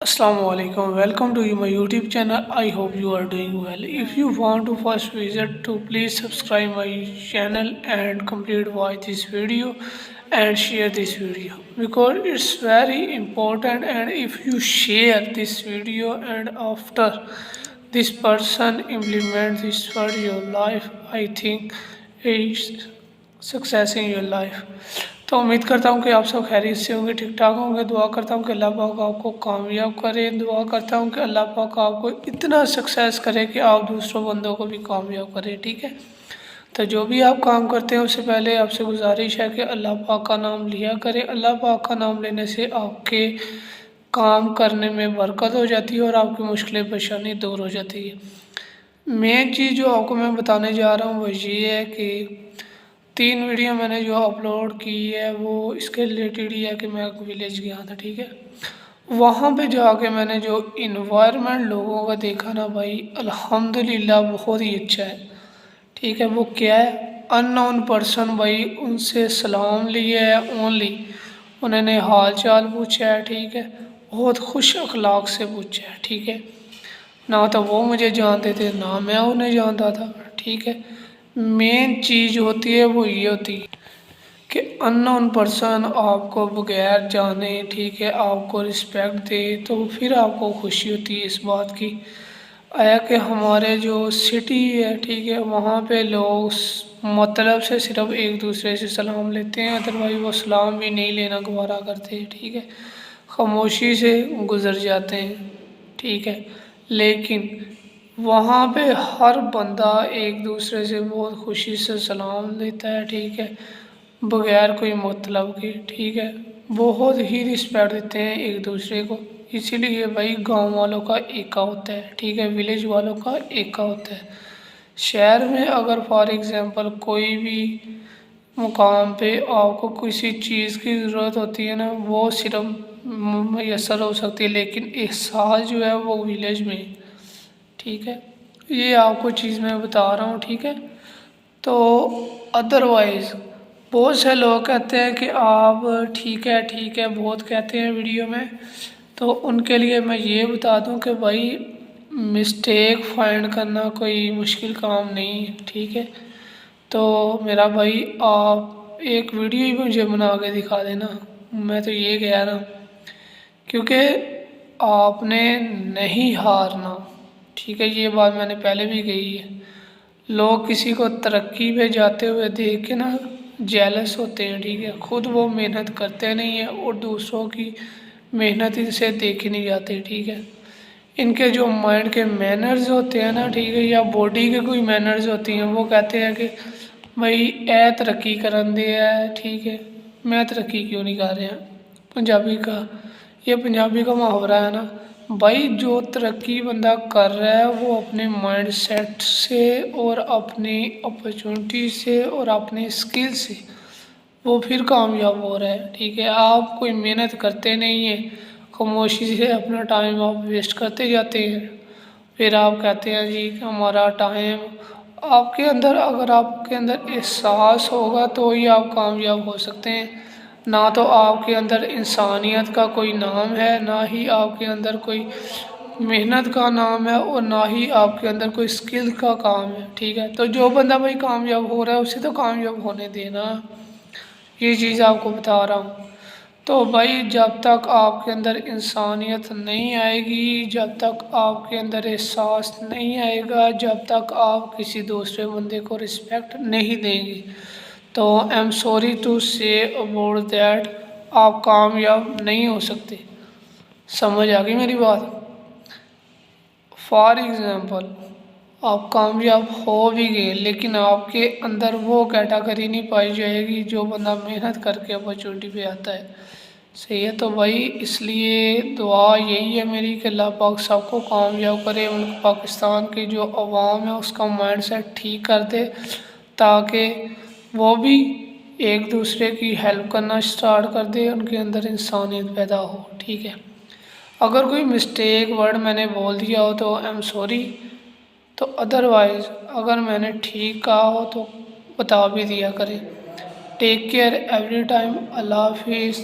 Assalamu alaikum. Welcome to my YouTube channel. I hope you are doing well. If you want to first visit to please subscribe my channel and complete watch this video and share this video because it's very important, and if you share this video and after this person implement this for your life, I think it's success in your life. तो उम्मीद करता हूँ कि आप सब खैरियत से होंगे, ठीक ठाक होंगे। दुआ करता हूँ कि अल्लाह पाक आपको कामयाब करे। दुआ करता हूँ कि अल्लाह पाक आपको इतना सक्सेस करे कि आप दूसरों बंदों को भी कामयाब करें, ठीक है। तो जो भी आप काम करते हैं उससे पहले आपसे गुजारिश है कि अल्लाह पाक का नाम लिया करें। अल्लाह पाक का नाम लेने से आपके काम करने में बरकत हो जाती है और आपकी मुश्किलें परेशानी दूर हो जाती है। मेन चीज़ जो आपको मैं बताने जा रहा हूँ वो ये है कि 3 वीडियो मैंने जो अपलोड की है वो इसके रिलेटेड ही है कि मैं एक विलेज गया था, ठीक है। वहाँ पे जाके मैंने जो इन्वायरमेंट लोगों का देखा ना भाई, अल्हम्दुलिल्लाह बहुत ही अच्छा है, ठीक है। वो क्या है, अननोन पर्सन भाई, उनसे सलाम लिया है ओनली, उन्होंने हाल चाल पूछा है, ठीक है। बहुत खुश अखलाक से पूछा है, ठीक है। ना तो वो मुझे जानते थे ना मैं उन्हें जानता था, ठीक है। मेन चीज़ होती है वो ये होती है कि अननोन पर्सन आपको बगैर जाने, ठीक है, आपको रिस्पेक्ट दे, तो फिर आपको खुशी होती है इस बात की। आया कि हमारे जो सिटी है, ठीक है, वहाँ पे लोग मतलब से सिर्फ एक दूसरे से सलाम लेते हैं, अदरवाइज वो सलाम भी नहीं लेना गवारा करते, ठीक है, खामोशी से गुजर जाते हैं, ठीक है। लेकिन वहाँ पे हर बंदा एक दूसरे से बहुत खुशी से सलाम लेता है, ठीक है, बगैर कोई मतलब के, ठीक है। बहुत ही रिस्पेक्ट देते हैं एक दूसरे को। इसीलिए भाई गांव वालों का एका होता है, ठीक है, विलेज वालों का एका होता है। शहर में अगर फॉर एग्जांपल कोई भी मुकाम पे आपको किसी चीज़ की ज़रूरत होती है ना, वो सिर्फ मैसर हो सकती है, लेकिन एहसास जो है वो विलेज में, ठीक है। ये आपको चीज़ मैं बता रहा हूँ, ठीक है। तो अदरवाइज़ बहुत से लोग कहते हैं कि आप ठीक है बहुत कहते हैं वीडियो में, तो उनके लिए मैं ये बता दूं कि भाई मिस्टेक फाइंड करना कोई मुश्किल काम नहीं है, ठीक है। तो मेरा भाई आप एक वीडियो ही मुझे बना के दिखा देना, मैं तो ये कह रहा हूँ, क्योंकि आपने नहीं हारना, ठीक है। ये बात मैंने पहले भी कही है। लोग किसी को तरक्की पे जाते हुए देख के ना जेलस होते हैं, ठीक है, खुद वो मेहनत करते नहीं हैं और दूसरों की मेहनत इनसे देखी नहीं जाती, ठीक है। इनके जो माइंड के मैनर्स होते हैं ना, ठीक है, या बॉडी के कोई मैनर्स होती हैं, वो कहते हैं कि भाई ए तरक्की करन दे है, ठीक है, मैं तरक्की क्यों नहीं कर रहा। पंजाबी का ये पंजाबी का मुहावरा है ना भाई, जो तरक्की बंदा कर रहा है वो अपने माइंड सेट से और अपनी अपॉर्चुनिटी से और अपने स्किल से वो फिर कामयाब हो रहा है, ठीक है। आप कोई मेहनत करते नहीं हैं, खामोशी से अपना टाइम आप वेस्ट करते जाते हैं, फिर आप कहते हैं जी कि हमारा टाइम। आपके अंदर अगर आपके अंदर एहसास होगा तो ही आप कामयाब हो सकते हैं। ना तो आपके अंदर इंसानियत का कोई नाम है, ना ही आपके अंदर कोई मेहनत का नाम है, और ना ही आपके अंदर कोई स्किल का काम है, ठीक है। तो जो बंदा भाई कामयाब हो रहा है उसे तो कामयाब होने देना, ये चीज़ आपको बता रहा हूँ। तो भाई जब तक आपके अंदर इंसानियत नहीं आएगी, जब तक आपके अंदर एहसास नहीं आएगा, जब तक आप किसी दूसरे बंदे को रिस्पेक्ट नहीं देंगे, तो I am sorry to say about that, आप कामयाब नहीं हो सकते। समझ आ गई मेरी बात। फॉर एग्ज़ाम्पल आप कामयाब हो भी गए, लेकिन आपके अंदर वो कैटेगरी नहीं पाई जाएगी जो बंदा मेहनत करके अपॉर्चुनिटी पे आता है, सही है। तो भाई इसलिए दुआ यही है मेरी कि अल्लाह पाक सबको कामयाब करे, मुल्क पाकिस्तान की जो अवाम है उसका माइंड सेट ठीक कर दे, ताकि वो भी एक दूसरे की हेल्प करना स्टार्ट कर दे, उनके अंदर इंसानियत पैदा हो, ठीक है। अगर कोई मिस्टेक वर्ड मैंने बोल दिया हो तो आई एम सॉरी, तो अदरवाइज़ अगर मैंने ठीक कहा हो तो बता भी दिया करें। Take care every time. Allah हाफिज़।